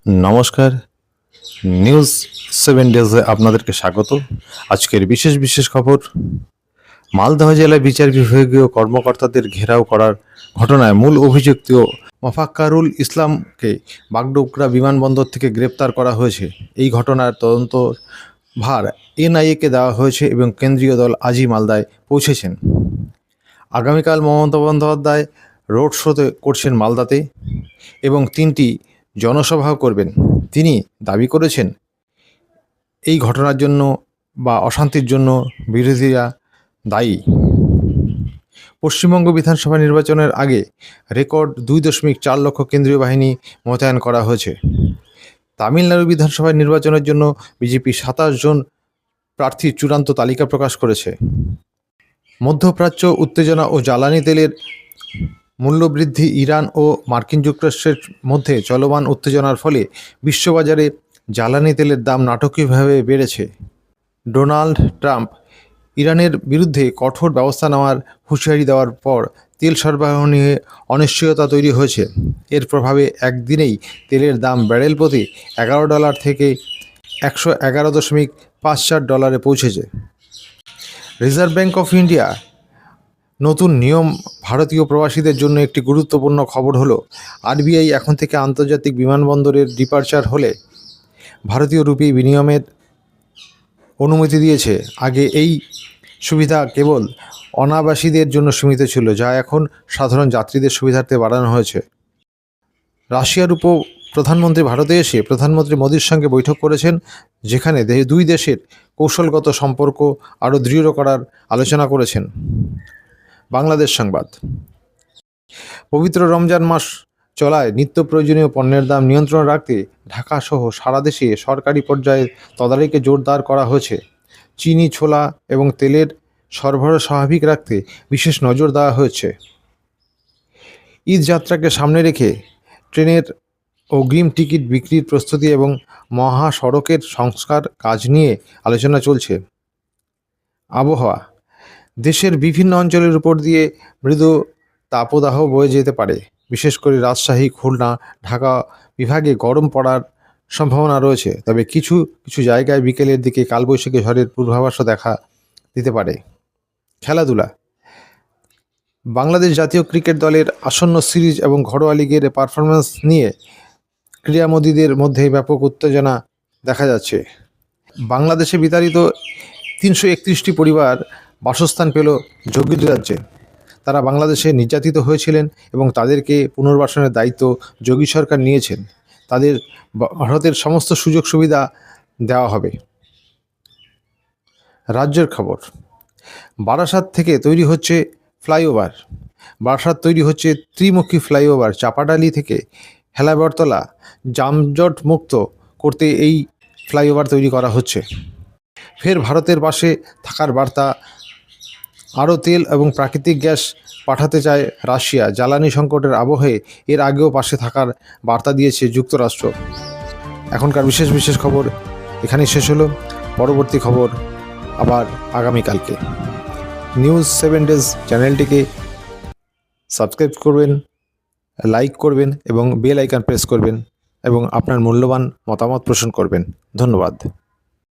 নমস্কার, নিউজ 7 ডেজে আপনাদেরকে স্বাগত। আজকের বিশেষ খবর, মালদহ জেলায় বিচার বিভাগীয় কর্মকর্তাদের ঘেরাও করার ঘটনায় মূল অভিযুক্ত মোফাক্কারুল ইসলামকে বাগডোগরা বিমানবন্দর থেকে গ্রেপ্তার করা হয়েছে। এই ঘটনার তদন্ত ভার এনআইএকে দেওয়া হয়েছে এবং কেন্দ্রীয় দল আজই মালদায় পৌঁছেছেন। আগামীকাল মমতা বন্দ্যোপাধ্যায় রোড শোতে করছেন মালদাতে এবং 3টি জনসভাও করবেন। তিনি দাবি করেছেন এই ঘটনার জন্য বা অশান্তির জন্য বিরোধীরা দায়ী। পশ্চিমবঙ্গ বিধানসভা নির্বাচনের আগে রেকর্ড 2.4 লক্ষ কেন্দ্রীয় বাহিনী মোতায়েন করা হয়েছে। তামিলনাড়ু বিধানসভা নির্বাচনের জন্য বিজেপি 27 জন প্রার্থীর চূড়ান্ত তালিকা প্রকাশ করেছে। মধ্যপ্রাচ্য উত্তেজনা ও জ্বালানি তেলের মূল্যবৃদ্ধি, ইরান ও মার্কিন যুক্তরাষ্ট্রের মধ্যে চলমান উত্তেজনার ফলে বিশ্ববাজারে জ্বালানি তেলের দাম নাটকীয়ভাবে বেড়েছে। ডোনাল্ড ট্রাম্প ইরানের বিরুদ্ধে কঠোর ব্যবস্থা নেওয়ার হুঁশিয়ারি দেওয়ার পর তেল সরবরাহ নিয়ে অনিশ্চয়তা তৈরি হয়েছে। এর প্রভাবে একদিনেই তেলের দাম ব্যারেল প্রতি $11 থেকে $111.54 পৌঁছেছে। রিজার্ভ ব্যাঙ্ক অফ ইন্ডিয়া নতুন নিয়ম ভারতীয় প্রবাসীদের জন্য একটি গুরুত্বপূর্ণ খবর হলো, আরবিআই এখন থেকে আন্তর্জাতিক বিমানবন্দরের ডিপারচার হলে ভারতীয় রুপি বিনিময়ের অনুমতি দিয়েছে। আগে এই সুবিধা কেবল অনাবাসীদের জন্য সীমিত ছিল, যা এখন সাধারণ যাত্রীদের সুবিধার্থে বাড়ানো হয়েছে। রাশিয়ার প্রধানমন্ত্রী ভারতে এসে প্রধানমন্ত্রী মোদির সঙ্গে বৈঠক করেছেন, যেখানে দুই দেশের কৌশলগত সম্পর্ক আরও দৃঢ় করার আলোচনা করেছেন। বাংলাদেশ সংবাদ, পবিত্র রমজান মাস চলায় নিত্য প্রয়োজনীয় পণ্যের দাম নিয়ন্ত্রণ রাখতে ঢাকা সহ সারা দেশে সরকারি পর্যায়ে তদারকি জোরদার করা হয়েছে। চিনি, ছোলা এবং তেলের সরবরাহ স্বাভাবিক রাখতে বিশেষ নজর দেওয়া হয়েছে। ঈদ যাত্রাকে সামনে রেখে ট্রেনের অগ্রিম টিকিট বিক্রির প্রস্তুতি এবং মহাসড়কের সংস্কার কাজ নিয়ে আলোচনা চলছে। আবহাওয়া, দেশের বিভিন্ন অঞ্চলের উপর দিয়ে মৃদু তাপদাহ বয়ে যেতে পারে। বিশেষ করে রাজশাহী, খুলনা, ঢাকা বিভাগে গরম পড়ার সম্ভাবনা রয়েছে, তবে কিছু জায়গায় বিকেলের দিকে কালবৈশাখী ঝড়ের পূর্বাভাসও দেখা দিতে পারে। খেলাধুলা, বাংলাদেশ জাতীয় ক্রিকেট দলের আসন্ন সিরিজ এবং ঘরোয়া লিগের পারফরমেন্স নিয়ে ক্রীড়ামোদীদের মধ্যে ব্যাপক উত্তেজনা দেখা যাচ্ছে। বাংলাদেশে বিতাড়িত 331টি পরিবার বাসস্থান পেল যোগীর রাজ্যে। তারা বাংলাদেশে নির্যাতিত হয়েছিলেন এবং তাদেরকে পুনর্বাসনের দায়িত্ব যোগী সরকার নিয়েছেন। তাদের ভারতের সমস্ত সুযোগ সুবিধা দেওয়া হবে। রাজ্যের খবর, বারাসাত থেকে তৈরি হচ্ছে ফ্লাইওভার। বারাসাত তৈরি হচ্ছে ত্রিমুখী ফ্লাইওভার। চাপাডালি থেকে হেলাবরতলা যানজট মুক্ত করতে এই ফ্লাইওভার তৈরি করা হচ্ছে। ফের ভারতের পাশে থাকার বার্তা, আরও তেল এবং প্রাকৃতিক গ্যাস পাঠাতে চায় রাশিয়া। জ্বালানি সংকটের আবহে এর আগেও পাশে থাকার বার্তা দিয়েছে যুক্তরাষ্ট্র। এখনকার বিশেষ খবর এখানেই শেষ হলো। পরবর্তী খবর আবার আগামীকালকে। নিউজ 7 ডেজ চ্যানেলটিকে সাবস্ক্রাইব করবেন, লাইক করবেন এবং বেল আইকন প্রেস করবেন এবং আপনার মূল্যবান মতামত পোষণ করবেন। ধন্যবাদ।